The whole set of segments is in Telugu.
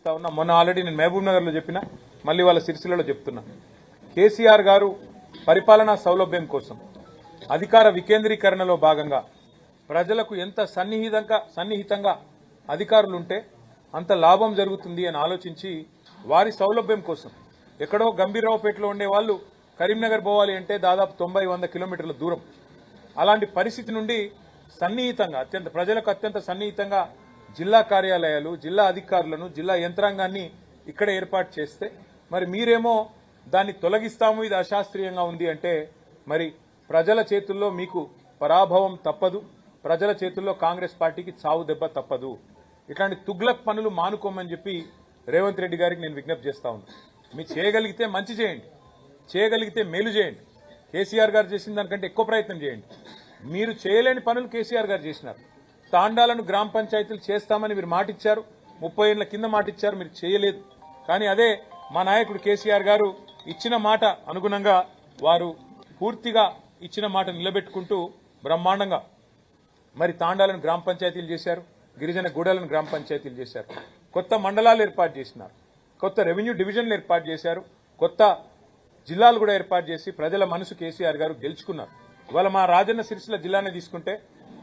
ఇస్తా ఉన్నా. మొన్న ఆల్రెడీ నేను మహబూబ్ నగర్లో చెప్పిన, మళ్ళీ వాళ్ళ సిరిసిల్లలో చెప్తున్నా. కేసీఆర్ గారు పరిపాలనా సౌలభ్యం కోసం అధికార వికేంద్రీకరణలో భాగంగా ప్రజలకు ఎంత సన్నిహితంగా అధికారులుంటే అంత లాభం జరుగుతుంది అని ఆలోచించి వారి సౌలభ్యం కోసం ఎక్కడో గంభీరావుపేటలో ఉండే వాళ్ళు కరీంనగర్ పోవాలి అంటే దాదాపు 90-100 కిలోమీటర్ల దూరం. అలాంటి పరిస్థితి నుండి సన్నిహితంగా ప్రజలకు అత్యంత సన్నిహితంగా జిల్లా కార్యాలయాలు, జిల్లా అధికారులను, జిల్లా యంత్రాంగాన్ని ఇక్కడ ఏర్పాటు చేస్తే మరి మీరేమో దాన్ని తొలగిస్తాము, ఇది అశాస్త్రీయంగా ఉంది అంటే మరి ప్రజల చేతుల్లో మీకు పరాభవం తప్పదు, ప్రజల చేతుల్లో కాంగ్రెస్ పార్టీకి చావు దెబ్బ తప్పదు. ఇట్లాంటి తుగ్లక్ పనులు మానుకోమని చెప్పి రేవంత్ రెడ్డి గారికి నేను విజ్ఞప్తి చేస్తా ఉన్నాను. మీరు చేయగలిగితే మంచి చేయండి, చేయగలిగితే మేలు చేయండి. కేసీఆర్ గారు చేసిన దానికంటే ఎక్కువ ప్రయత్నం చేయండి. మీరు చేయలేని పనులు కేసీఆర్ గారు చేసినారు. తాండాలను గ్రామ పంచాయతీలు చేస్తామని మీరు మాటిచ్చారు, 30 ఏళ్ల కింద మాటిచ్చారు, మీరు చేయలేదు. కానీ అదే మా నాయకుడు కేసీఆర్ గారు ఇచ్చిన మాట అనుగుణంగా వారు పూర్తిగా ఇచ్చిన మాట నిలబెట్టుకుంటూ బ్రహ్మాండంగా మరి తాండాలను గ్రామ పంచాయతీలు చేశారు, గిరిజన గూడలను గ్రామ పంచాయతీలు చేశారు, కొత్త మండలాలు ఏర్పాటు చేసినారు, కొత్త రెవెన్యూ డివిజన్లు ఏర్పాటు చేశారు, కొత్త జిల్లాలు కూడా ఏర్పాటు చేసి ప్రజల మనసు కేసీఆర్ గారు గెలుచుకున్నారు. ఇవాళ మా రాజన్న సిరిసిల్ల జిల్లానే తీసుకుంటే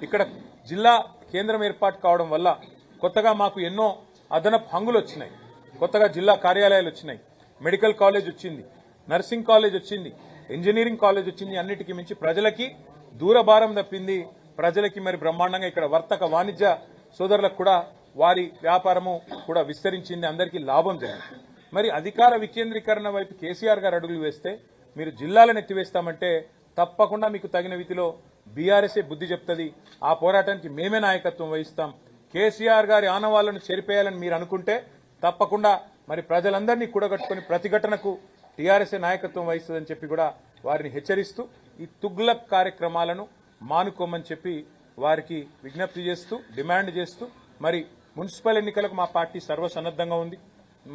ఇక్కడ జిల్లా కేంద్రం ఏర్పాటు కావడం వల్ల కొత్తగా మాకు ఎన్నో అదనపు హంగులు వచ్చినాయి, కొత్తగా జిల్లా కార్యాలయాలు వచ్చినాయి, మెడికల్ కాలేజ్ వచ్చింది, నర్సింగ్ కాలేజ్ వచ్చింది, ఇంజనీరింగ్ కాలేజ్ వచ్చింది. అన్నిటికీ మించి ప్రజలకి దూరభారం తప్పింది. ప్రజలకి మరి బ్రహ్మాండంగా ఇక్కడ వర్తక వాణిజ్య సోదరులకు కూడా వారి వ్యాపారము కూడా విస్తరించింది, అందరికీ లాభం జరిగింది. మరి అధికార వికేంద్రీకరణ వైపు కేసీఆర్ గారు అడుగులు వేస్తే మీరు జిల్లాలను ఎత్తివేస్తామంటే తప్పకుండా మీకు తగిన రీతిలో బీఆర్ఎస్ఏ బుద్ధి చెప్తుంది. ఆ పోరాటానికి మేమే నాయకత్వం వహిస్తాం. కేసీఆర్ గారి ఆనవాళ్లను చెరిపేయాలని మీరు అనుకుంటే తప్పకుండా మరి ప్రజలందరినీ కూడగట్టుకుని ప్రతిఘటనకు టీఆర్ఎస్ఏ నాయకత్వం వహిస్తుందని చెప్పి కూడా వారిని హెచ్చరిస్తూ ఈ తుగ్లక్ కార్యక్రమాలను మానుకోమని చెప్పి వారికి విజ్ఞప్తి చేస్తూ డిమాండ్ చేస్తూ మరి మున్సిపల్ ఎన్నికలకు మా పార్టీ సర్వసన్నద్ధంగా ఉంది.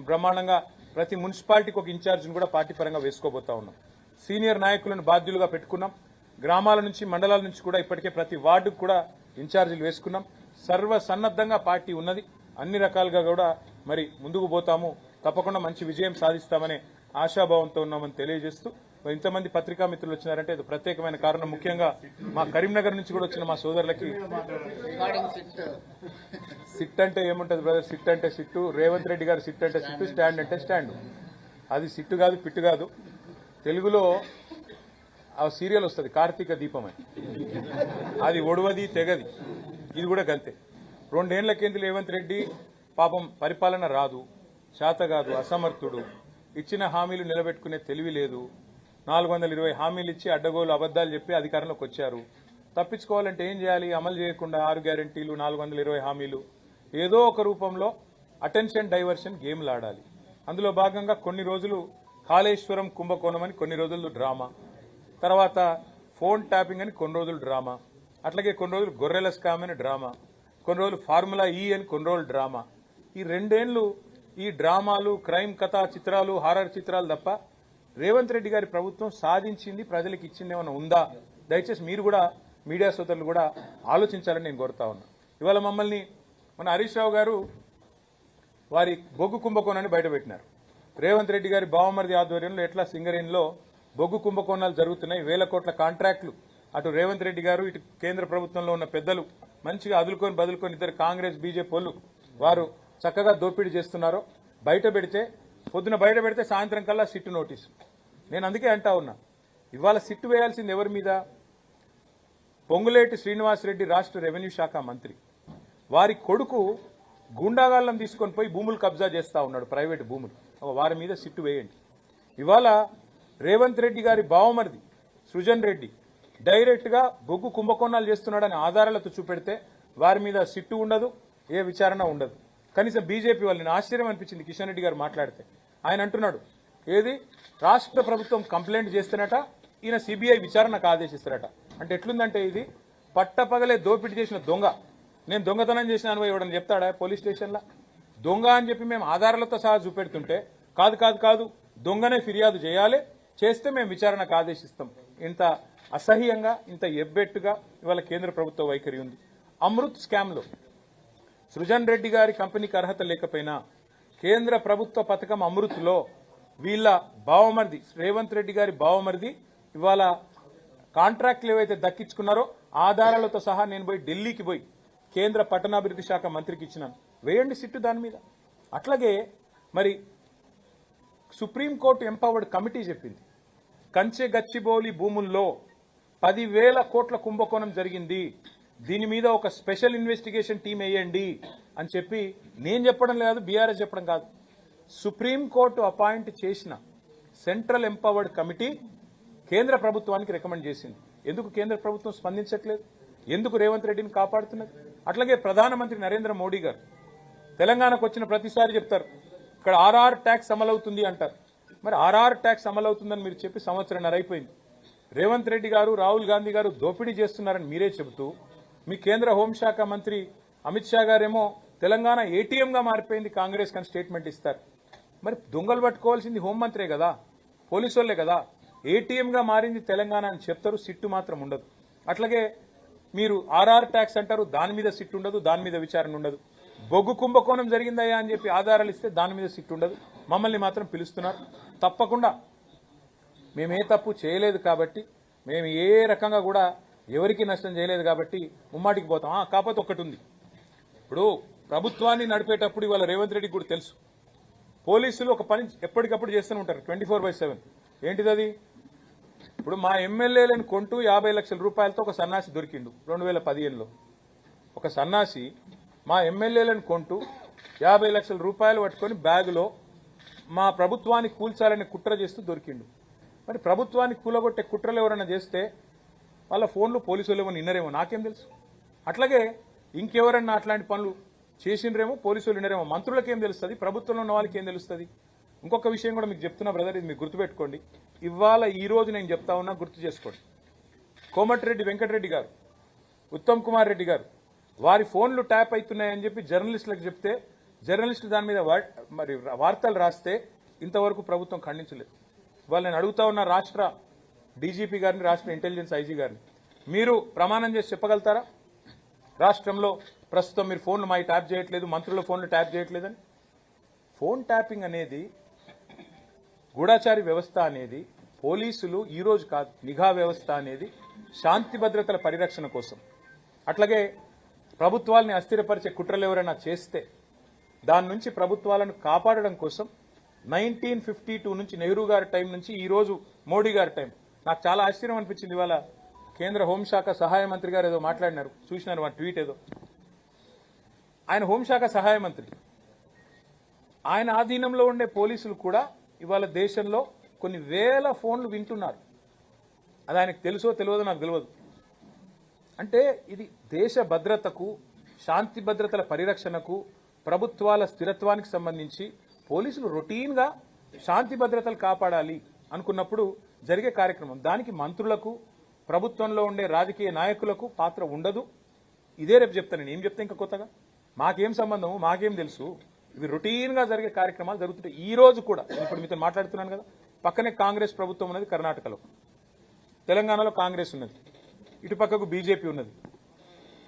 బ్రహ్మాండంగా ప్రతి మున్సిపాలిటీకి ఒక ఇన్ఛార్జిని కూడా పార్టీ పరంగా వేసుకోబోతా ఉన్నాం. సీనియర్ నాయకులను బాధ్యులుగా పెట్టుకున్నాం. గ్రామాల నుంచి మండలాల నుంచి కూడా ఇప్పటికే ప్రతి వార్డుకు కూడా ఇన్ఛార్జీలు వేసుకున్నాం. సర్వసన్నద్ధంగా పార్టీ ఉన్నది. అన్ని రకాలుగా కూడా మరి ముందుకు పోతాము, తప్పకుండా మంచి విజయం సాధిస్తామనే ఆశాభావంతో ఉన్నామని తెలియజేస్తూ ఇంతమంది పత్రికా మిత్రులు వచ్చినారంటే ఇది ప్రత్యేకమైన కారణం. ముఖ్యంగా మా కరీంనగర్ నుంచి కూడా వచ్చిన మా సోదరులకి సిట్ అంటే ఏముంటది బ్రదర్, సిట్ అంటే సిట్టు, రేవంత్ రెడ్డి గారు సిట్ అంటే సిట్టు, స్టాండ్ అంటే స్టాండ్. అది సిట్టు కాదు, పిట్టు కాదు. తెలుగులో ఆ సీరియల్ వస్తుంది కార్తీక దీపం అని, అది ఒడవది తెగది. ఇది కూడా గంతే. 2 ఏళ్ల కింద రేవంత్ రెడ్డి పాపం పరిపాలన రాదు, శాత కాదు, అసమర్థుడు, ఇచ్చిన హామీలు నిలబెట్టుకునే తెలివి లేదు. 420 హామీలు ఇచ్చి అడ్డగోలు అబద్దాలు చెప్పి అధికారంలోకి వచ్చారు. తప్పించుకోవాలంటే ఏం చేయాలి? అమలు చేయకుండా 6 గ్యారెంటీలు, 420 హామీలు, ఏదో ఒక రూపంలో అటెన్షన్ డైవర్షన్ గేమ్లు ఆడాలి. అందులో భాగంగా కొన్ని రోజులు కాళేశ్వరం కుంభకోణం అని కొన్ని రోజులు డ్రామా, తర్వాత ఫోన్ ట్యాపింగ్ అని కొన్ని రోజులు డ్రామా, అట్లాగే కొన్ని రోజులు గొర్రెల స్కామ్ అని డ్రామా, కొన్ని రోజులు ఫార్ములా ఈ అని కొన్ని రోజులు డ్రామా. ఈ 2 ఏళ్లు ఈ డ్రామాలు, క్రైమ్ కథా చిత్రాలు, హారర్ చిత్రాలు తప్ప రేవంత్ రెడ్డి గారి ప్రభుత్వం సాధించింది, ప్రజలకు ఇచ్చింది ఏమైనా ఉందా? దయచేసి మీరు కూడా మీడియా సోదరులు కూడా ఆలోచించాలని నేను కోరుతా ఉన్నా. ఇవాళ మమ్మల్ని మన హరీష్ రావు గారు వారి బొగ్గు కుంభకోణాన్ని బయటపెట్టినారు. రేవంత్ రెడ్డి గారి బావమరిది ఆధ్వర్యంలో ఎట్లా సింగరేణిలో బొగ్గు కుంభకోణాలు జరుగుతున్నాయి, 1000 కోట్ల కాంట్రాక్టులు అటు రేవంత్ రెడ్డి గారు ఇటు కేంద్ర ప్రభుత్వంలో ఉన్న పెద్దలు మంచిగా అదులుకొని బదులుకొని ఇద్దరు కాంగ్రెస్ బీజేపీ వాళ్ళు వారు చక్కగా దోపిడీ చేస్తున్నారో బయట పెడితే, పొద్దున బయట పెడితే సాయంత్రం కల్లా సిట్టు నోటీసు. నేను అందుకే అంటా ఉన్నా, ఇవాళ సిట్టు వేయాల్సింది ఎవరి మీద? పొంగులేటి శ్రీనివాసరెడ్డి రాష్ట్ర రెవెన్యూ శాఖ మంత్రి, వారి కొడుకు గూండాగాళ్ళం తీసుకొని పోయి భూములు కబ్జా చేస్తా ఉన్నాడు, ప్రైవేటు భూములు. వారి మీద సిట్టు వేయండి. ఇవాళ రేవంత్ రెడ్డి గారి బావమరిది సృజన్ రెడ్డి డైరెక్ట్ గా బొగ్గు కుంభకోణాలు చేస్తున్నాడని ఆధారాలతో చూపెడితే వారి మీద సిట్టు ఉండదు, ఏ విచారణ ఉండదు. కనీసం బీజేపీ వాళ్ళని ఆశ్చర్యం అనిపించింది కిషన్ రెడ్డి గారు మాట్లాడితే. ఆయన అంటున్నాడు, ఏది రాష్ట్ర ప్రభుత్వం కంప్లైంట్ చేస్తున్నట, ఈయన సిబిఐ విచారణకు ఆదేశిస్తారట. అంటే ఎట్లుందంటే ఇది పట్టపగలే దోపిడీ చేసిన దొంగ, నేను దొంగతనం చేసిన అనుభవం ఇవ్వడని చెప్తాడా పోలీస్ స్టేషన్లో? దొంగ అని చెప్పి మేము ఆధారాలతో సహా చూపెడుతుంటే కాదు కాదు కాదు దొంగనే ఫిర్యాదు చేయాలి, చేస్తే మేము విచారణకు ఆదేశిస్తాం. ఇంత అసహ్యంగా, ఇంత ఎబ్బెట్టుగా ఇవాళ కేంద్ర ప్రభుత్వ వైఖరి ఉంది. అమృత్ స్కామ్లో సృజన్ రెడ్డి గారి కంపెనీకి అర్హత లేకపోయినా కేంద్ర ప్రభుత్వ పథకం అమృత్లో వీళ్ళ బావమరిది రేవంత్ రెడ్డి గారి బావమరిది ఇవాళ కాంట్రాక్ట్లు ఏవైతే దక్కించుకున్నారో ఆధారాలతో సహా నేను పోయి ఢిల్లీకి పోయి కేంద్ర పట్టణాభివృద్ధి శాఖ మంత్రికి ఇచ్చినాను. వేయండి సిట్టు దాని మీద. అట్లాగే మరి సుప్రీంకోర్టు ఎంపవర్డ్ కమిటీ చెప్పింది కంచె గచ్చిబౌలి భూముల్లో 10,000 కోట్ల కుంభకోణం జరిగింది, దీని మీద ఒక స్పెషల్ ఇన్వెస్టిగేషన్ టీం వేయండి అని చెప్పి నేను చెప్పడం లేదు, బీఆర్ఎస్ చెప్పడం కాదు, సుప్రీంకోర్టు అపాయింట్ చేసిన సెంట్రల్ ఎంపవర్డ్ కమిటీ కేంద్ర ప్రభుత్వానికి రికమెండ్ చేసింది. ఎందుకు కేంద్ర ప్రభుత్వం స్పందించట్లేదు? ఎందుకు రేవంత్ రెడ్డిని కాపాడుతున్నది? అట్లాగే ప్రధానమంత్రి నరేంద్ర మోడీ గారు తెలంగాణకు వచ్చిన ప్రతిసారి చెప్తారు ఇక్కడ ఆర్ఆర్ ట్యాక్స్ అమలవుతుంది అంటారు. మరి ఆర్ఆర్ ట్యాక్స్ అమలవుతుందని మీరు చెప్పి సంవత్సరంన్నర అయిపోయింది. రేవంత్ రెడ్డి గారు రాహుల్ గాంధీ గారు దోపిడీ చేస్తున్నారని మీరే చెబుతూ మీ కేంద్ర హోంశాఖ మంత్రి అమిత్ షా గారేమో తెలంగాణ ఏటీఎంగా మారిపోయింది కాంగ్రెస్ అని స్టేట్మెంట్ ఇస్తారు. మరి దొంగలు పట్టుకోవాల్సింది హోంమంత్రే కదా, పోలీసు వాళ్లే కదా. ఏటీఎంగా మారింది తెలంగాణ అని చెప్తారు, సిట్టు మాత్రం ఉండదు. అట్లాగే మీరు ఆర్ఆర్ ట్యాక్స్ అంటారు, దాని మీద సిట్టు ఉండదు, దాని మీద విచారణ ఉండదు. బొగ్గు కుంభకోణం జరిగిందయ్యా అని చెప్పి ఆధారాలు ఇస్తే దాని మీద సిట్టు ఉండదు. మమ్మల్ని మాత్రం పిలుస్తున్నారు. తప్పకుండా మేము ఏ తప్పు చేయలేదు కాబట్టి, మేము ఏ రకంగా కూడా ఎవరికి నష్టం చేయలేదు కాబట్టి ముమ్మాటికి పోతాం. కాకపోతే ఒకటి ఉంది, ఇప్పుడు ప్రభుత్వాన్ని నడిపేటప్పుడు ఇవాళ రేవంత్ రెడ్డికి కూడా తెలుసు పోలీసులు ఒక పని ఎప్పటికప్పుడు చేస్తూనే ఉంటారు 24/7. ఏంటిది అది? ఇప్పుడు మా ఎమ్మెల్యేలను కొంటూ 50 లక్షల రూపాయలతో ఒక సన్నాసి దొరికిండు 2015లో. ఒక సన్నాసి మా ఎమ్మెల్యేలను కొంటూ 50 లక్షల రూపాయలు పట్టుకొని బ్యాగులో మా ప్రభుత్వాన్ని కూల్చాలని కుట్ర చేస్తూ దొరికిండు. మరి ప్రభుత్వాన్ని కూలగొట్టే కుట్రలు ఎవరైనా చేస్తే వాళ్ళ ఫోన్లు పోలీసులు ఏమో నిన్నరేమో, నాకేం తెలుసు. అట్లాగే ఇంకెవరన్నా అట్లాంటి పనులు చేసిండ్రేమో, పోలీసులు నిన్నరేమో, మంత్రులకేం తెలుస్తుంది, ప్రభుత్వంలో ఉన్న వాళ్ళకి ఏం తెలుస్తుంది. ఇంకొక విషయం కూడా మీకు చెప్తున్నా బ్రదర్, ఇది మీకు గుర్తుపెట్టుకోండి. ఇవాళ ఈ రోజు నేను చెప్తా ఉన్నా, గుర్తు చేసుకోండి. కోమటిరెడ్డి వెంకటరెడ్డి గారు, ఉత్తమ్ కుమార్ రెడ్డి గారు వారి ఫోన్లు ట్యాప్ అవుతున్నాయని చెప్పి జర్నలిస్టులకు చెప్తే జర్నలిస్టులు దాని మీద మరి వార్తలు రాస్తే ఇంతవరకు ప్రభుత్వం ఖండించలేదు. ఇవాళ నేను అడుగుతా ఉన్న రాష్ట్ర డీజీపీ గారిని, రాష్ట్ర ఇంటెలిజెన్స్ ఐజీ గారిని, మీరు ప్రమాణం చేసి చెప్పగలుగుతారా రాష్ట్రంలో ప్రస్తుతం మీరు ఫోన్లు మా ట్యాప్ చేయట్లేదు, మంత్రుల ఫోన్లు ట్యాప్ చేయట్లేదని? ఫోన్ ట్యాపింగ్ అనేది, గూఢాచారి వ్యవస్థ అనేది, పోలీసులు ఈ రోజు కాదు, నిఘా వ్యవస్థ అనేది శాంతి భద్రతల పరిరక్షణ కోసం. అట్లాగే ప్రభుత్వాలని అస్థిరపరిచే కుట్రలు ఎవరైనా చేస్తే దాని నుంచి ప్రభుత్వాలను కాపాడడం కోసం 1952 నుంచి నెహ్రూ గారి టైం నుంచి ఈ రోజు మోడీ గారి టైం. నాకు చాలా ఆశ్చర్యం అనిపించింది. ఇవాళ కేంద్ర హోంశాఖ సహాయ మంత్రి గారు ఏదో మాట్లాడినారు, చూసినారు మా ట్వీట్ ఏదో. ఆయన హోంశాఖ సహాయ మంత్రి, ఆయన ఆధీనంలో ఉండే పోలీసులు కూడా ఇవాళ దేశంలో కొన్ని వేల ఫోన్లు వింటున్నారు. అది ఆయనకు తెలుసో తెలియదో నాకు తెలియదు. అంటే ఇది దేశ భద్రతకు, శాంతి భద్రతల పరిరక్షణకు, ప్రభుత్వాల స్థిరత్వానికి సంబంధించి పోలీసులు రొటీన్గా శాంతి భద్రతలు కాపాడాలి అనుకున్నప్పుడు జరిగే కార్యక్రమం. దానికి మంత్రులకు, ప్రభుత్వంలో ఉండే రాజకీయ నాయకులకు పాత్ర ఉండదు. ఇదే రేపు చెప్తాను నేను. ఏం చెప్తా ఇంకా కొత్తగా? మాకేం సంబంధము, మాకేం తెలుసు? ఇవి రొటీన్గా జరిగే కార్యక్రమాలు జరుగుతుంటాయి. ఈ రోజు కూడా ఇప్పుడు మీతో మాట్లాడుతున్నాను కదా, పక్కనే కాంగ్రెస్ ప్రభుత్వం ఉన్నది కర్ణాటకలో, తెలంగాణలో కాంగ్రెస్ ఉన్నది, ఇటు పక్కకు బీజేపీ ఉన్నది.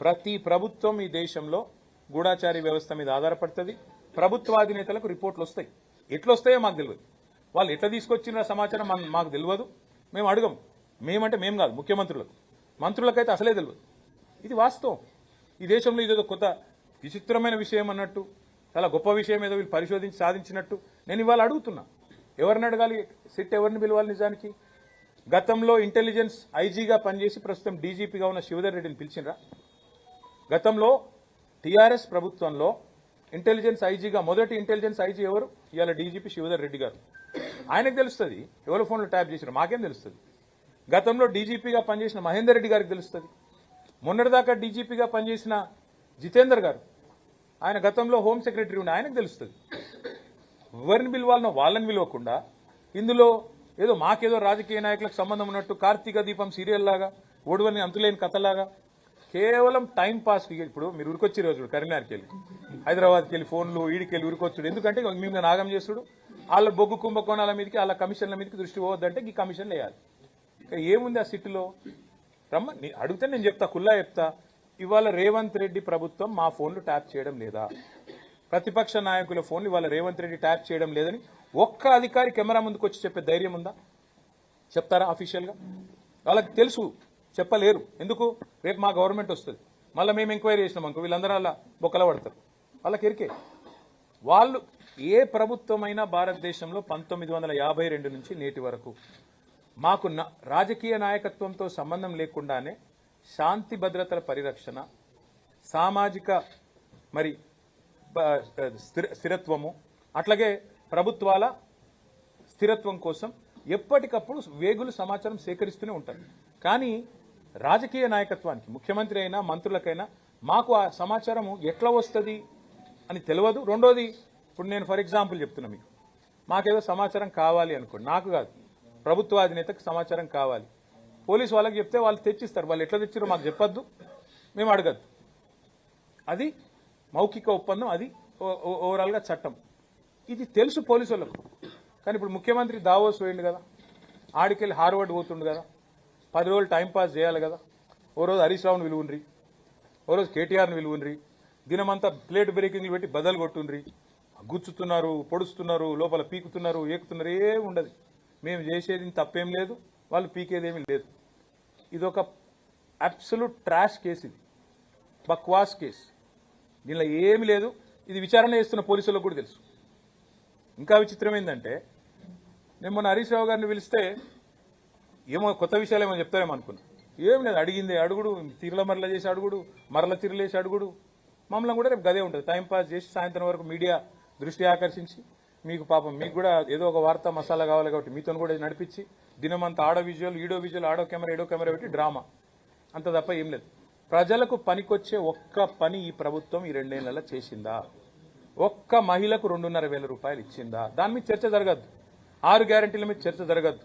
ప్రతి ప్రభుత్వం ఈ దేశంలో గూఢాచారి వ్యవస్థ మీద ఆధారపడుతుంది. ప్రభుత్వాధినేతలకు రిపోర్ట్లు వస్తాయి. ఎట్లొస్తాయో మాకు తెలియదు. వాళ్ళు ఎట్లా తీసుకొచ్చిన సమాచారం మాకు తెలియదు. మేము అడగం. మేమంటే మేము కాదు, ముఖ్యమంత్రులకు, మంత్రులకైతే అసలే తెలియదు. ఇది వాస్తవం. ఈ దేశంలో ఇదేదో కొత్త విచిత్రమైన విషయం అన్నట్టు, చాలా గొప్ప విషయం ఏదో వీళ్ళు పరిశోధించి సాధించినట్టు నేను ఇవాళ అడుగుతున్నా. ఎవరిని అడగాలి? సిట్ ఎవరిని పిలవాలి? నిజానికి గతంలో ఇంటెలిజెన్స్ ఐజీగా పనిచేసి ప్రస్తుతం డీజీపీగా ఉన్న శివధర్ రెడ్డిని పిలిచినరా? గతంలో టీఆర్ఎస్ ప్రభుత్వంలో ఇంటెలిజెన్స్ ఐజీగా మొదటి ఇంటెలిజెన్స్ ఐజీ ఎవరు? ఇవాళ డీజీపీ శివధర్ రెడ్డి గారు. ఆయనకు తెలుస్తుంది ఎవరు ఫోన్లో ట్యాప్ చేశారు, మాకేం తెలుస్తుంది? గతంలో డీజీపీగా పనిచేసిన మహేందర్ రెడ్డి గారికి తెలుస్తుంది. మొన్నటిదాకా డీజీపీగా పనిచేసిన జితేందర్ గారు, ఆయన గతంలో హోమ్ సెక్రటరీ ఉండి, ఆయనకు తెలుస్తుంది. ఎవరిని పిలవాలనో వాళ్ళని పిలవకుండా ఇందులో ఏదో మాకేదో రాజకీయ నాయకులకు సంబంధం ఉన్నట్టు కార్తీక దీపం సీరియల్ లాగా, ఓడువని అంతులేని కథలాగా కేవలం టైం పాస్. ఇప్పుడు మీరు ఉరికొచ్చి రోజు కరీంనగర్కి వెళ్ళి, హైదరాబాద్కి వెళ్ళి ఫోన్లు ఈడికి వెళ్ళి ఉరికొచ్చుడు. ఎందుకంటే మేము నాగం చేస్తుడు, వాళ్ళ బొగ్గు కుంభకోణాల మీదకి, వాళ్ళ కమిషన్ల మీదకి దృష్టి పోవద్దంటే ఈ కమిషన్లు వేయాలి. ఏముంది ఆ సిట్టులో? రమ్మని అడిగితే నేను చెప్తా, కుల్లా చెప్తా. ఇవాళ రేవంత్ రెడ్డి ప్రభుత్వం మా ఫోన్లు ట్యాప్ చేయడం లేదా? ప్రతిపక్ష నాయకుల ఫోన్లు వాళ్ళ రేవంత్ రెడ్డి ట్యాప్ చేయడం లేదని ఒక్క అధికారి కెమెరా ముందుకు వచ్చి చెప్పే ధైర్యం ఉందా? చెప్తారా అఫీషియల్గా? వాళ్ళకి తెలుసు, చెప్పలేరు. ఎందుకు? రేపు మా గవర్నమెంట్ వస్తుంది, మళ్ళీ మేము ఎంక్వైరీ చేసినాం అనుకో వీళ్ళందరూ అలా బొక్కల పడతారు. వాళ్ళకి ఎరికే. వాళ్ళు ఏ ప్రభుత్వమైనా భారతదేశంలో 1952 నుంచి నేటి వరకు మాకు రాజకీయ నాయకత్వంతో సంబంధం లేకుండానే శాంతి భద్రతల పరిరక్షణ, సామాజిక మరి స్థిరత్వము, అట్లాగే ప్రభుత్వాల స్థిరత్వం కోసం ఎప్పటికప్పుడు వేగులు సమాచారం సేకరిస్తూనే ఉంటారు. కానీ రాజకీయ నాయకత్వానికి, ముఖ్యమంత్రి అయినా మంత్రులకైనా మాకు ఆ సమాచారం ఎట్లా వస్తుంది అని తెలియదు. రెండోది, ఇప్పుడు నేను ఫర్ ఎగ్జాంపుల్ చెప్తున్నా మీకు, మాకేదో సమాచారం కావాలి అనుకోండి, నాకు కాదు ప్రభుత్వ అధినేతకు సమాచారం కావాలి, పోలీసు వాళ్ళకి చెప్తే వాళ్ళు తెచ్చిస్తారు. వాళ్ళు ఎట్లా తెచ్చారో మాకు చెప్పొద్దు, మేము అడగద్దు. అది మౌఖిక ఒప్పందం, అది ఓవరాల్గా చట్టం. ఇది తెలుసు పోలీసు వాళ్ళకు. కానీ ఇప్పుడు ముఖ్యమంత్రి దావోస్ పోయిండు కదా, ఆడికెళ్ళి హార్వర్డ్ పోతుండు కదా, 10 రోజులు టైంపాస్ చేయాలి కదా. ఓ రోజు హరీష్ రావుని విలువుండ్రి, ఓ రోజు కేటీఆర్ని విలువుండ్రి, దినమంతా ప్లేట్ బ్రేకింగ్లు పెట్టి బదలు కొట్టుండ్రి, గుచ్చుతున్నారు, పొడుస్తున్నారు, లోపల పీకుతున్నారు, ఏకుతున్నారు, ఏమి ఉండదు. మేము చేసేది తప్పేం లేదు, వాళ్ళు పీకేదేమీ లేదు. ఇదొక అబ్సల్యూట్ ట్రాష్ కేసు, ఇది బక్వాస్ కేసు. దీనిలో ఏమి లేదు. ఇది విచారణ చేస్తున్న పోలీసులకు కూడా తెలుసు. ఇంకా విచిత్రం ఏంటంటే, నేను మొన్న హరీష్ రావు గారిని పిలిస్తే ఏమో కొత్త విషయాలు ఏమో చెప్తారేమో అనుకున్నా. ఏం లేదు, అడిగింది అడుగుడు, తిరల మరల చేసి అడుగుడు, మరల తిరలేసి అడుగుడు. మమ్మల్ని కూడా రేపు గదే ఉంటుంది. టైంపాస్ చేసి సాయంత్రం వరకు మీడియా దృష్టి ఆకర్షించి, మీకు పాపం మీకు కూడా ఏదో ఒక వార్త మసాలా కావాలి కాబట్టి మీతో కూడా నడిపించి, దినమంతా ఆడో విజువల్, ఈడో విజువల్, ఆడో కెమెరా, ఏడో కెమెరా పెట్టి డ్రామా, అంత తప్ప ఏం లేదు. ప్రజలకు పనికొచ్చే ఒక్క పని ఈ ప్రభుత్వం ఈ 2 ఏళ్లలో చేసిందా? ఒక్క మహిళకు 2,500 రూపాయలు ఇచ్చిందా? దాని మీద చర్చ జరగద్దు. 6 గ్యారెంటీల మీద చర్చ జరగద్దు.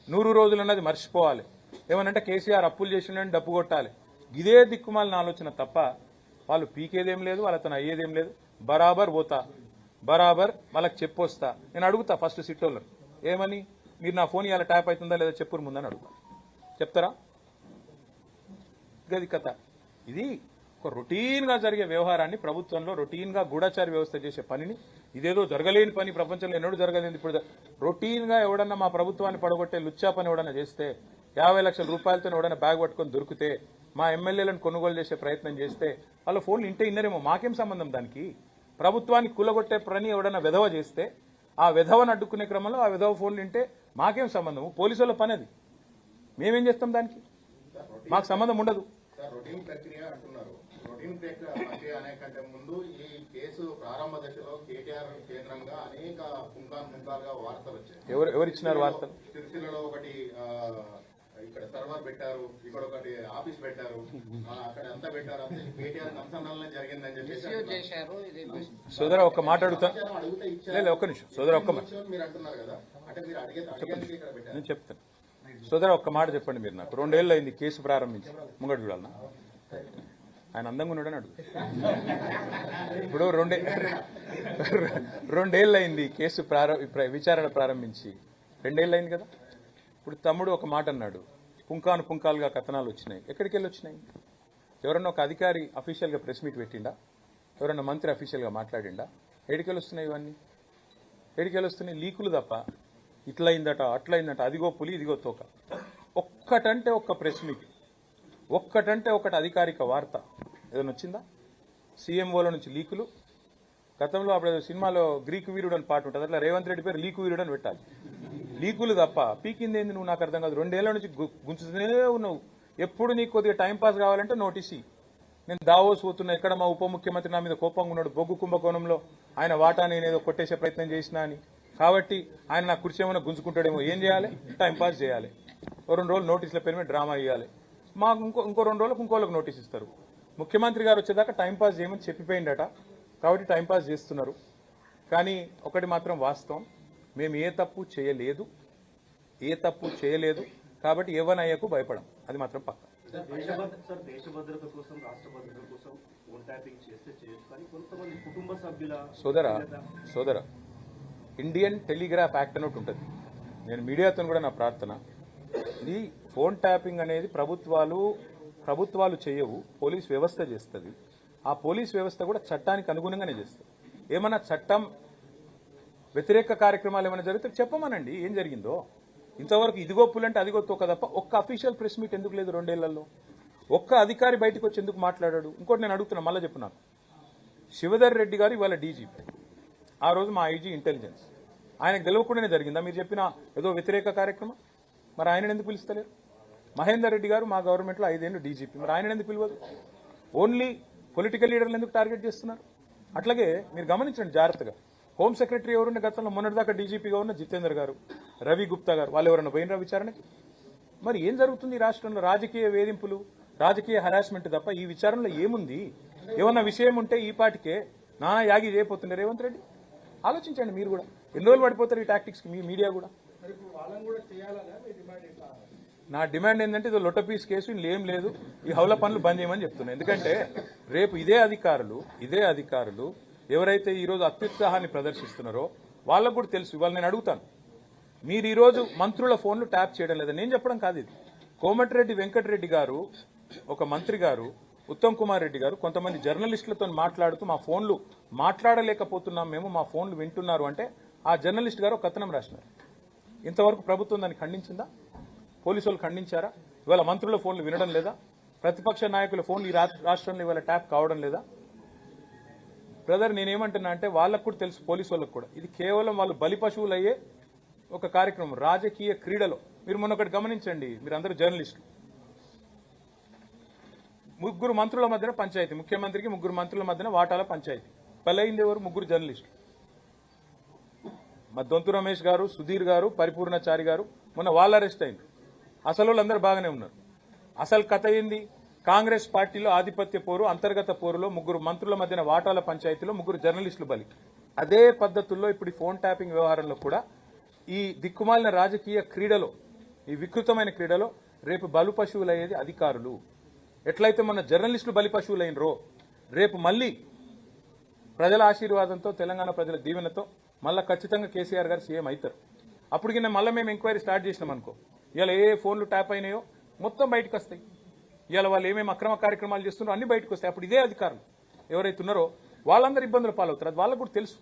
100 రోజులు అన్నది మర్చిపోవాలి. ఏమనంటే కేసీఆర్ అప్పులు చేసిండని డప్పు కొట్టాలి. ఇదే దిక్కుమాలిన ఆలోచన తప్ప వాళ్ళు పీకేదేం లేదు, వాళ్ళతో అయ్యేదేం లేదు. బరాబర్ పోతా, బరాబర్ వాళ్ళకి చెప్పొస్తా. నేను అడుగుతా ఫస్ట్ సిట్టోళ్ళని, ఏమని, మీరు నా ఫోన్ ఇవాళ ట్యాప్ అవుతుందా లేదా చెప్పురు ముందని అడుగుతా. చెప్తారా? గది కథ. ఇది ఒక రొటీన్గా జరిగే వ్యవహారాన్ని, ప్రభుత్వంలో రొటీన్గా గూఢచారి వ్యవస్థ చేసే పనిని, ఇదేదో జరగలేని పని, ప్రపంచంలో ఎన్నడూ జరగలేదు, ఇప్పుడు రొటీన్గా ఎవడన్నా మా ప్రభుత్వాన్ని పడగొట్టే లుచ్చా పని ఎవడన్నా చేస్తే, 50 లక్షల రూపాయలతో ఎవడన్నా బ్యాగ్ పట్టుకొని దొరికితే, మా ఎమ్మెల్యేలను కొనుగోలు చేసే ప్రయత్నం చేస్తే వాళ్ళ ఫోన్లు ఇంటే ఇన్నరేమో, మాకేం సంబంధం దానికి? ప్రభుత్వాన్ని కూలగొట్టే పని ఎవడన్నా వెధవ చేస్తే, ఆ వెధవను అడ్డుకునే క్రమంలో ఆ వెధవ ఫోన్లు ఇంటే మాకేం సంబంధము? పోలీసుల పని అది. మేమేం చేస్తాం దానికి? మాకు సంబంధం ఉండదు. రొటీన్ ప్రక్రియ అంటున్నారు. రొటీన్ ప్రక్రియ అనే కంటే ముందు ఈ కేసు ప్రారంభ దశలో కేటీఆర్ కేంద్రంగా అనేక పుంకాలుగా వార్తలు వచ్చాయి. ఎవరు ఇచ్చినారు వార్తలు? సిరిసిల్లలో ఒకటి, ఇక్కడ సర్వర్ పెట్టారు, ఇక్కడ ఒకటి ఆఫీస్ పెట్టారు, అక్కడ అంతా పెట్టారు, అంతే కేటీఆర్ అనుసంధానం జరిగిందని చెప్పేసి సోదరా ఒక్క మాట అడుగుతా. లేదు ఒక్క నిమిషం సోదరా, ఒక్క మాట మీరు అంటున్నారు కదా, అంటే మీరు అడిగేందుకు ఇక్కడ పెట్టారు. నేను చెప్తాను. సోదరా ఒక్క మాట చెప్పండి. మీరు నాకు 2 ఏళ్ళు అయింది కేసు ప్రారంభించి, ముంగడు చూడాలన్నా ఆయన అందంగా ఉన్నాడని అడుగు. ఇప్పుడు 2 ఏళ్ళు అయింది కేసు విచారణ ప్రారంభించి, 2 ఏళ్ళు అయింది కదా. ఇప్పుడు తమ్ముడు ఒక మాట అన్నాడు, పుంకాలుగా కథనాలు వచ్చినాయి. ఎక్కడికి వెళ్ళి వచ్చినాయి? ఎవరన్నా ఒక అధికారి అఫీషియల్గా ప్రెస్ మీట్ పెట్టిండా? ఎవరన్నా మంత్రి అఫీషియల్గా మాట్లాడిండా? ఎడికెళ్ళి వస్తున్నాయి ఇవన్నీ? ఎడికెళ్ళి వస్తున్నాయి? లీకులు తప్ప. ఇట్లయిందట, అట్లయిందట, అదిగో పులి ఇదిగో తోక. ఒక్కటంటే ఒక్క ప్రెస్ మీట్, ఒక్కటంటే ఒకటి అధికారిక వార్త ఏదైనా వచ్చిందా? సీఎంఓల నుంచి లీకులు. గతంలో అప్పుడు సినిమాలో గ్రీకు వీరుడు అని పాట ఉంటుంది, అట్లా రేవంత్ రెడ్డి పేరు లీకు వీరుడు అని పెట్టాలి. లీకులు తప్ప పీకింది ఏంది నువ్వు? నాకు అర్థం కాదు. 2 ఏళ్ల నుంచి గుంచుతూనే ఉన్నావు. ఎప్పుడు నీకు కొద్దిగా టైంపాస్ కావాలంటే నోటీస్. నేను దావోస్ పోతున్నా, ఎక్కడ మా ఉప ముఖ్యమంత్రి నా మీద కోపంగా ఉన్నాడు, బొగ్గు కుంభకోణంలో ఆయన వాటా నేనేదో కొట్టేసే ప్రయత్నం చేసినా అని, కాబట్టి ఆయన నా కుర్చీ ఏమైనా గుంజుకుంటాడేమో. ఏం చేయాలి? టైంపాస్ చేయాలి. 2 రోజులు నోటీసుల పేరు మీద డ్రామా ఇవ్వాలి. మాకు ఇంకో 2 రోజులకు ఇంకోళ్ళకి నోటీస్ ఇస్తారు. ముఖ్యమంత్రి గారు వచ్చేదాకా టైంపాస్ చేయమని చెప్పిపోయిందట, కాబట్టి టైంపాస్ చేస్తున్నారు. కానీ ఒకటి మాత్రం వాస్తవం, మేము ఏ తప్పు చేయలేదు, కాబట్టి ఎవనయ్యకు భయపడం, అది మాత్రం పక్క. సోదరా ఇండియన్ టెలిగ్రాఫ్ యాక్ట్ అని ఒకటి ఉంటుంది. నేను మీడియాతో కూడా నా ప్రార్థన, ఈ ఫోన్ ట్యాపింగ్ అనేది ప్రభుత్వాలు చేయవు, పోలీస్ వ్యవస్థ చేస్తుంది. ఆ పోలీస్ వ్యవస్థ కూడా చట్టానికి అనుగుణంగానే చేస్తుంది. ఏమన్నా చట్టం వ్యతిరేక కార్యక్రమాలు ఏమైనా జరిగితే చెప్పమనండి ఏం జరిగిందో. ఇంతవరకు ఇదిగో పులంటే అదిగో తోక తప్ప ఒక్క అఫీషియల్ ప్రెస్ మీట్ ఎందుకు లేదు 2 ఏళ్లలో? ఒక్క అధికారి బయటకు వచ్చి ఎందుకు మాట్లాడాడు? ఇంకోటి నేను అడుగుతున్నా, మళ్ళీ చెప్పున్నాను, శివధర్ రెడ్డి గారు ఇవాళ డీజీపీ, ఆ రోజు మా ఐజీ ఇంటెలిజెన్స్, ఆయనకు తెలియకుండానే జరిగిందా మీరు చెప్పిన ఏదో వ్యతిరేక కార్యక్రమం? మరి ఆయన ఎందుకు పిలుస్తలేరు? మహేందర్ రెడ్డి గారు మా గవర్నమెంట్లో 5 ఏళ్ళు డీజీపీ, మరి ఆయన ఎందుకు పిలవదు? ఓన్లీ పొలిటికల్ లీడర్లు ఎందుకు టార్గెట్ చేస్తున్నారు? అట్లాగే మీరు గమనించండి జాగ్రత్తగా. హోమ్ సెక్రటరీ ఎవరున్న గతంలో మొన్నటిదాకా డీజీపీగా ఉన్న జితేందర్ గారు, రవి గుప్తా గారు, వాళ్ళు ఎవరైనా పోయినరా విచారణకి? మరి ఏం జరుగుతుంది ఈ రాష్ట్రంలో? రాజకీయ వేధింపులు, రాజకీయ హరాస్మెంట్ తప్ప ఈ విచారణలో ఏముంది? ఏమన్నా విషయం ఉంటే ఈ పాటికే నానా యాగి చేయబోతున్నారు రేవంత్ రెడ్డి. ఆలోచించండి మీరు కూడా. ఎన్ని రోజులు పడిపోతారు ఈ టాక్టిక్స్ మీ మీడియా కూడా? నా డిమాండ్ ఏంటంటే ఇది లొట్టపీస్ కేసు, ఇందులో ఏం లేదు, ఈ హౌల పనులు బంద్ చేయమని చెప్తున్నా. ఎందుకంటే రేపు ఇదే అధికారులు ఎవరైతే ఈరోజు అత్యుత్సాహాన్ని ప్రదర్శిస్తున్నారో వాళ్ళకు కూడా తెలుసు. ఇవాళ నేను అడుగుతాను, మీరు ఈరోజు మంత్రుల ఫోన్లు ట్యాప్ చేయడం లేదా? నేను చెప్పడం కాదు ఇది. కోమటిరెడ్డి వెంకటరెడ్డి గారు, ఒక మంత్రి గారు, ఉత్తమ్ కుమార్ రెడ్డి గారు కొంతమంది జర్నలిస్టులతో మాట్లాడుతూ మా ఫోన్లు మాట్లాడలేకపోతున్నాం మేము, మా ఫోన్లు వింటున్నారు అంటే ఆ జర్నలిస్ట్ గారు ఒక కథనం రాసినారు. ఇంతవరకు ప్రభుత్వం దాన్ని ఖండించిందా? పోలీసు వాళ్ళు ఖండించారా? ఇవాళ మంత్రుల ఫోన్లు వినడం లేదా? ప్రతిపక్ష నాయకుల ఫోన్లు ఈ రాష్ట్రంలో ఇవాళ ట్యాప్ కావడం లేదా? బ్రదర్ నేనేమంటున్నా అంటే వాళ్ళకు కూడా తెలుసు, పోలీసు వాళ్ళకు కూడా, ఇది కేవలం వాళ్ళు బలి పశువులు అయ్యే ఒక కార్యక్రమం రాజకీయ క్రీడలో. మీరు మొన్న ఒకటి గమనించండి, మీరు అందరూ జర్నలిస్టులు, 3 మంత్రుల మధ్యన పంచాయతీ, ముఖ్యమంత్రికి 3 మంత్రుల మధ్యన వాటాల పంచాయతీ. పలైంది ఎవరు? 3 జర్నలిస్టులు. మా దొంతు రమేష్ గారు, సుధీర్ గారు, పరిపూర్ణచారి గారు మొన్న వాళ్ళు అరెస్ట్ అయింది. అసలు వాళ్ళందరూ బాగానే ఉన్నారు. అసలు కథ ఏంది? కాంగ్రెస్ పార్టీలో ఆధిపత్య పోరు, అంతర్గత పోరులో 3 మంత్రుల మధ్యన వాటాల పంచాయతీలో 3 జర్నలిస్టులు బలి. అదే పద్ధతుల్లో ఇప్పుడు ఈ ఫోన్ ట్యాపింగ్ వ్యవహారంలో కూడా ఈ దిక్కుమాలిన రాజకీయ క్రీడలో, ఈ వికృతమైన క్రీడలో రేపు బలు పశువులయ్యేది అధికారులు. ఎట్లయితే మొన్న జర్నలిస్టులు బలి పశువులైనరో రేపు మళ్లీ ప్రజల ఆశీర్వాదంతో, తెలంగాణ ప్రజల దీవెనతో మళ్ళా ఖచ్చితంగా కేసీఆర్ గారు సీఎం అవుతారు. అప్పటికి మళ్ళీ మేము ఎంక్వైరీ స్టార్ట్ చేసినాం అనుకో, ఇవాళ ఏ ఫోన్లు ట్యాప్ అయినాయో మొత్తం బయటకు వస్తాయి. ఇవాళ వాళ్ళు ఏమేమి అక్రమ కార్యక్రమాలు చేస్తున్నారో అన్ని బయటకు వస్తాయి. అప్పుడు ఇదే అధికారులు ఎవరైతే ఉన్నారో వాళ్ళందరూ ఇబ్బందులు పాలవుతారు. అది వాళ్ళకు కూడా తెలుసు.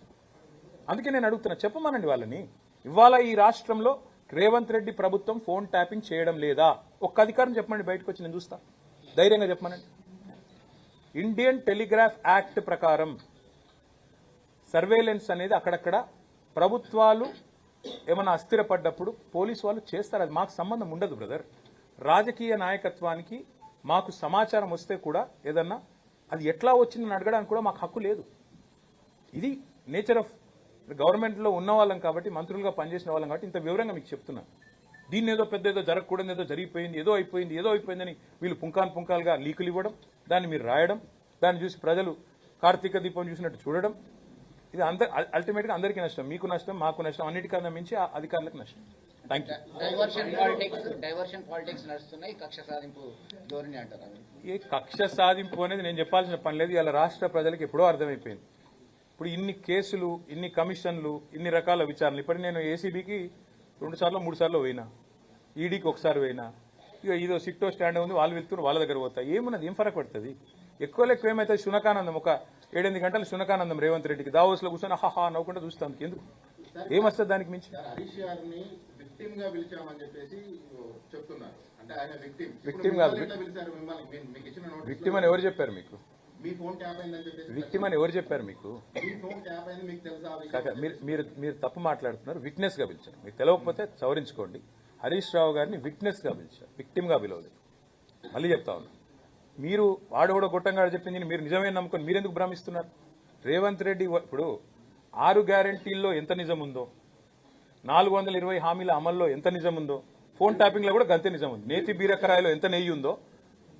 అందుకే నేను అడుగుతున్నా, చెప్పమనండి వాళ్ళని. ఇవాళ ఈ రాష్ట్రంలో రేవంత్ రెడ్డి ప్రభుత్వం ఫోన్ ట్యాపింగ్ చేయడం లేదా? ఒక్క అధికారం చెప్పమండి బయటకు వచ్చి, నేను చూస్తా. ధైర్యంగా చెప్పమనండి. ఇండియన్ టెలిగ్రాఫ్ యాక్ట్ ప్రకారం సర్వేలెన్స్ అనేది అక్కడక్కడ ప్రభుత్వాలు ఏమైనా అస్థిరపడ్డప్పుడు పోలీసు వాళ్ళు చేస్తారు. అది మాకు సంబంధం ఉండదు బ్రదర్. రాజకీయ నాయకత్వానికి మాకు సమాచారం వస్తే కూడా ఏదన్నా అది ఎట్లా వచ్చిందని అడగడానికి కూడా మాకు హక్కు లేదు. ఇది నేచర్ ఆఫ్ గవర్నమెంట్లో ఉన్న వాళ్ళం కాబట్టి, మంత్రులుగా పనిచేసిన వాళ్ళం కాబట్టి ఇంత వివరంగా మీకు చెప్తున్నాను. దీన్ని ఏదో పెద్ద ఏదో జరగకూడదు, ఏదో జరిగిపోయింది, ఏదో అయిపోయిందని వీళ్ళు పుంకాలుగా లీకులు ఇవ్వడం, దాన్ని మీరు రాయడం, దాన్ని చూసి ప్రజలు కార్తీక దీపం చూసినట్టు చూడడం, ఇది అల్టిమేట్గా అందరికీ నష్టం. మీకు నష్టం, మాకు నష్టం, అన్నిటికన్నా మించి ఆ అధికారులకు నష్టం. Thank you. డైవర్షన్ పాలిటిక్స్ నడుస్తున్నాయి, కక్ష సాధింపు ధోరణి అంటారు. ఈ కక్ష సాధింపు అనేది నేను చెప్పాల్సిన పని లేదు. ఇలా రాష్ట్ర ప్రజలకు ఎప్పుడో అర్థమైపోయింది. ఇప్పుడు ఇన్ని కేసులు, ఇన్ని కమిషన్లు, ఇన్ని రకాల విచారణలు. ఇప్పటికి నేను ఏసీబీకి 2 సార్లు 3 సార్లు పోయినా, ఈడీకి ఒకసారి పోయినా. ఇక ఇదో సిట్టో స్టాండ్ ఉంది, వాళ్ళు వెళ్తున్నారు, వాళ్ళ దగ్గర పోతా. ఏమున్నది? ఏం ఫరక్ పడుతుంది? ఎక్కువ ఏమైతుంది? శునకానందం, ఒక 7-8 గంటలు శునకానందం రేవంత్ రెడ్డికి. దావోస్లో కూర్చొని హాహా నవ్వుకుంటూ చూస్తాం. ఎందుకు? ఏమొస్తుంది దానికి మించి? హరీష్ గారిని విక్టిమ్ గా పిలిచామని చెప్పేసి చెప్తున్నారు. అంటే ఆయన విక్టిమ్ కాదు. విక్టిమ్ అని ఎవరు చెప్పారు మీకు? మీ ఫోన్ ట్యాప్ అయిందని చెప్పేసి విక్టిమ్ అని ఎవరు చెప్పారు మీకు? మీ ఫోన్ ట్యాప్ అయింది మీకు తెలుసా? మీరు తప్పు మాట్లాడుతున్నారు. విట్నెస్ గా పిలిచారు. మీకు తెలియకపోతే సవరించుకోండి. హరీష్ రావు గారిని విట్నెస్ గా పిలిచారు, విక్టిమ్ గా పిలవలేదు. మళ్ళీ చెప్తా ఉన్నా, మీరు వాడు గొట్టంగా చెప్పింది మీరు నిజమే నమ్ముకొని మీరెందుకు భ్రమిస్తున్నారు? రేవంత్ రెడ్డి ఇప్పుడు 6 గ్యారంటీల్లో ఎంత నిజం ఉందో, 420 హామీల అమల్లో ఎంత నిజం ఉందో, ఫోన్ ట్యాపింగ్ లో కూడా గంతే నిజం ఉంది. నేతి బీరకరాయిలో ఎంత నెయ్యి ఉందో,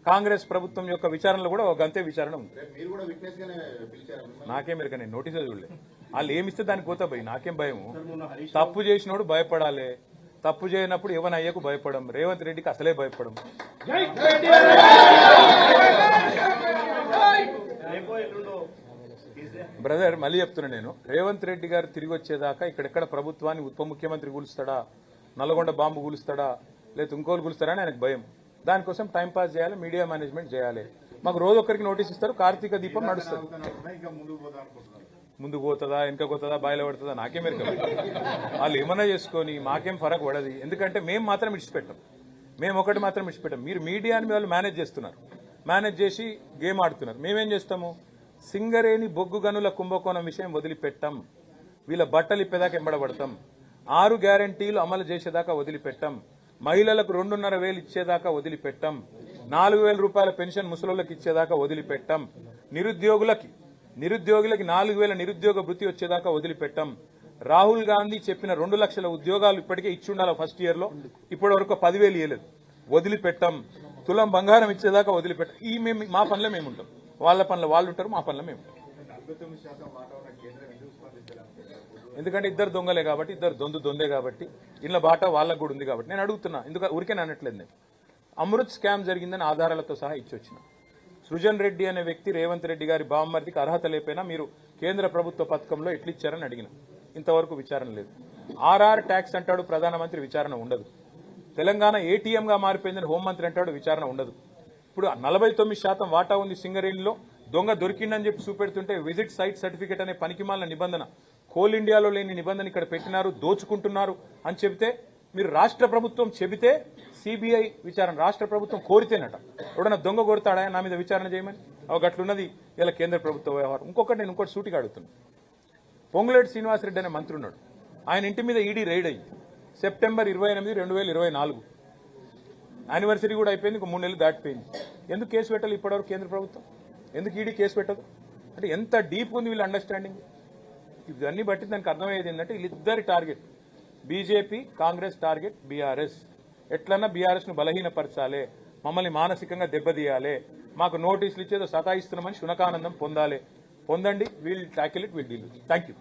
కాంగ్రెస్ ప్రభుత్వం యొక్క విచారణలో కూడా ఒక గంతే విచారణ ఉంది. మీరు కూడా విట్నెస్ గానే పిలిచారు. నాకేం మీరు నేను నోటీసులు చూడలేదు. వాళ్ళు ఏమిస్తే దానికి పోతా భయ, నాకేం భయము? తప్పు చేసినోడు భయపడాలి, తప్పు చేయనప్పుడు ఎవరి అయ్యకు భయపడం. రేవంత్ రెడ్డికి అసలే భయపడం. బ్రదర్ మళ్ళీ చెప్తున్నా నేను, రేవంత్ రెడ్డి గారు తిరిగి వచ్చేదాకా ఇక్కడెక్కడ ప్రభుత్వాన్ని ఉప ముఖ్యమంత్రి కూలుస్తాడా, నల్గొండ బాంబు కూలుస్తాడా, లేదా ఇంకోలు కూలుస్తాడా అని ఆయనకు భయం. దానికోసం టైంపాస్ చేయాలి, మీడియా మేనేజ్మెంట్ చేయాలి. మాకు రోజు ఒక్కరికి నోటీస్ ఇస్తారు, కార్తీక దీపం నడుస్తుంది. ముందుకు పోతుందా వెనక పోతుందా బాయిలో పడుతుందా నాకేం ఎరక వాళ్ళు ఏమన్నా చేసుకొని మాకేం ఫరక్ పడదు. ఎందుకంటే మేము మాత్రం ఇడిచిపెట్టాం, మేము ఒకటి మాత్రం ఇడిచిపెట్టాం. మీరు మీడియాని వాళ్ళు మేనేజ్ చేస్తున్నారు, మేనేజ్ చేసి గేమ్ ఆడుతున్నారు. మేమేం చేస్తాము, సింగరేణి బొగ్గు గనుల కుంభకోణం విషయం వదిలిపెట్టాం, వీళ్ళ బట్టలు ఇప్పేదాకా ఎంబడబడతాం, 6 గ్యారంటీలు అమలు చేసేదాకా వదిలిపెట్టాం, మహిళలకు 2,500 ఇచ్చేదాకా వదిలిపెట్టాం, 4,000 రూపాయల పెన్షన్ ముసలోళ్ళకి ఇచ్చేదాకా వదిలిపెట్టాం, నిరుద్యోగులకి 4,000 నిరుద్యోగ భృతి వచ్చేదాకా వదిలిపెట్టాం. రాహుల్ గాంధీ చెప్పిన 2 లక్షల ఉద్యోగాలు ఇప్పటికే ఇచ్చి ఉండాలి ఫస్ట్ ఇయర్ లో, ఇప్పటి వరకు 10,000 ఇవ్వలేదు, వదిలిపెట్టాం. తులం బంగారం ఇచ్చేదాకా వదిలిపెట్టాం. ఈ మేము మా పనిలో మేము ఉంటాం, వాళ్ళ పనిలో వాళ్ళు ఉంటారు, మా పనిలో మేము ఉంటాం. ఎందుకంటే ఇద్దరు దొంగలే కాబట్టి, ఇద్దరు దొందే కాబట్టి, ఇళ్ళ బాట వాళ్ళకు కూడా ఉంది కాబట్టి నేను అడుగుతున్నా. ఎందుకంటే ఊరికే అనట్లేదు నేను. అమృత్ స్కామ్ జరిగిందని ఆధారాలతో సహా ఇచ్చొచ్చిన. సృజన్ రెడ్డి అనే వ్యక్తి రేవంత్ రెడ్డి గారి బామ్మర్దికి అర్హత లేకపోయినా మీరు కేంద్ర ప్రభుత్వ పథకంలో ఎట్లిచ్చారని అడిగిన. ఇంతవరకు విచారణ లేదు. ఆర్ఆర్ ట్యాక్స్ అంటాడు ప్రధానమంత్రి, విచారణ ఉండదు. తెలంగాణ ఏటీఎంగా మారిపోయిందని హోంమంత్రి అంటాడు, విచారణ ఉండదు. ఇప్పుడు 49% వాటా ఉంది సింగరేణిలో, దొంగ దొరికిందని చెప్పి చూపెడుతుంటే విజిట్ సైట్ సర్టిఫికేట్ అనే పనికిమాలిన నిబంధన, కోల్ ఇండియాలో లేని నిబంధన ఇక్కడ పెట్టినారు, దోచుకుంటున్నారు అని చెబితే, మీరు రాష్ట్ర ప్రభుత్వం చెబితే సిబిఐ విచారణ రాష్ట్ర ప్రభుత్వం కోరితేనట. ఎవడన్నా దొంగ కొడతాడా నా మీద విచారణ చేయమని? గట్లున్నది ఇలా కేంద్ర ప్రభుత్వ వ్యవహారం. నేను ఇంకోటి సూటిగా అడుగుతున్నా. పొంగులేటి శ్రీనివాసరెడ్డి అనే మంత్రి ఉన్నాడు, ఆయన ఇంటి మీద ఈడీ రైడ్ అయ్యింది సెప్టెంబర్ 28, 2024. యానివర్సరీ కూడా అయిపోయింది, ఇంకో 3 నెలలు దాటిపోయింది. ఎందుకు కేసు పెట్టాలి ఇప్పటివరకు కేంద్ర ప్రభుత్వం? ఎందుకు ఈడీ కేసు పెట్టదు? అంటే ఎంత డీప్ ఉంది వీళ్ళ అండర్స్టాండింగ్. ఇవన్నీ బట్టి దానికి అర్థమయ్యేది ఏంటంటే వీళ్ళిద్దరి target, BJP Congress target BRS. ఎట్లన్నా బీఆర్ఎస్ ను బలహీనపరచాలి, మమ్మల్ని మానసికంగా దెబ్బతీయాలి, మాకు నోటీసులు ఇచ్చేదో సతాయిస్తున్నామని శునకానందం పొందాలి. పొందండి, we'll tackle it, we'll deal. Thank you.